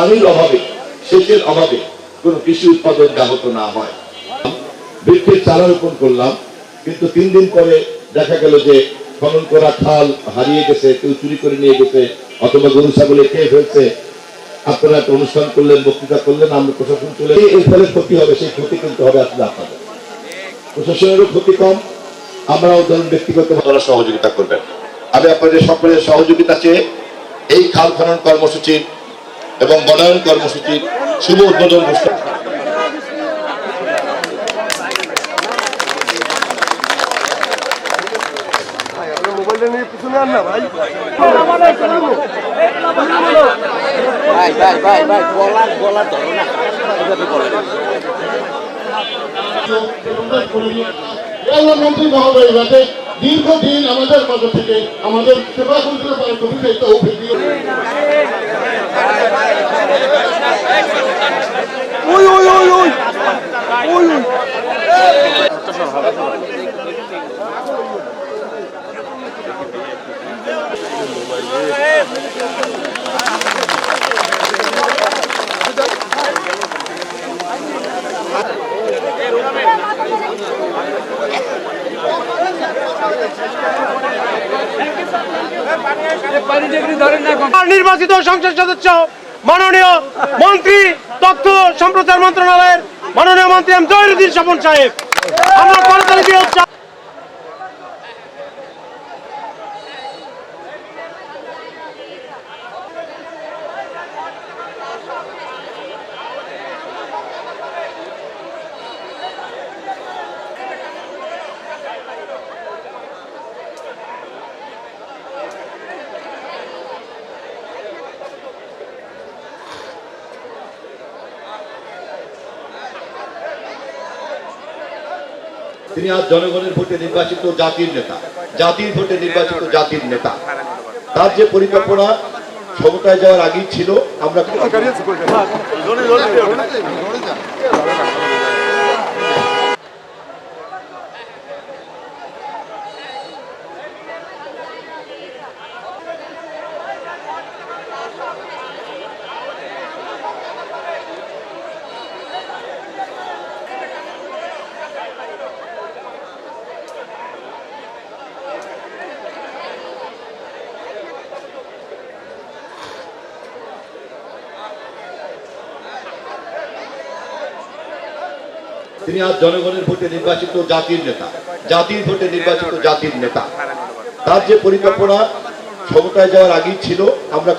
পানির অভাবে, সেচের অভাবে কোনো কৃষি উৎপাদন ব্যাহত না হয়। বৃক্ষের চারা রোপণ করলাম, কিন্তু 3 দিন পরে দেখা গেল যে খনন করা খাল হারিয়ে গেছে, কেউ চুরি করে নিয়ে গেছে, অথবা গরু ছাগলে খেয়ে ফেলছে। আপনারা একটা অনুষ্ঠান করলেন, বক্তৃতা করলেন, আমরা প্রশাসন চলে এর ফলে ক্ষতি হবে, সেই ক্ষতি কিন্তু হবে আসলে আপনাদের। প্রশাসনেরও ক্ষতি কম, আমরাও ধরুন ব্যক্তিগত সহযোগিতা করবেন। আমি আপনাদের সকলের সহযোগিতা চেয়ে এই খাল খনন কর্মসূচির এবং বনায়ন কর্মসূচির শুভ উদ্বোধন ঘোষণা। মোবাইলটা নিয়ে পিছনে আন না ভাই। গলার ধরো না, মন্ত্রী মহোদয় যাতে দীর্ঘদিন আমাদের মাঝে থেকে আমাদের সেবা করতে পারে, তুমি একটা অভিজ্ঞ নির্বাচিত সংসদ সদস্য মাননীয় মন্ত্রী তথ্য সম্প্রচার মন্ত্রণালয়ের মাননীয় মন্ত্রী এম জহিরুদ্দিন স্বপন সাহেব, আমরা করতালি দিয়ে হচ্ছে। তিনি আজ জনগণের ভোটে নির্বাচিত জাতির নেতা, জাতির ভোটে নির্বাচিত জাতির নেতা। তার যে পরিকল্পনা ক্ষমতায় যাওয়ার আগেই ছিল, আমরা তিনি আজ জনগণের ভোটে নির্বাচিত জাতির নেতা, জাতির ভোটে নির্বাচিত জাতির নেতা। তার যে পরিকল্পনা ক্ষমতায় যাওয়ার আগেই ছিল, আমরা। ধরে যান। তিনি আজ জনগণের ভোটে নির্বাচিত জাতির নেতা, জাতির ভোটে নির্বাচিত জাতির নেতা। তার যে পরিকল্পনা ক্ষমতায় যাওয়ার আগেই ছিল, আমরা।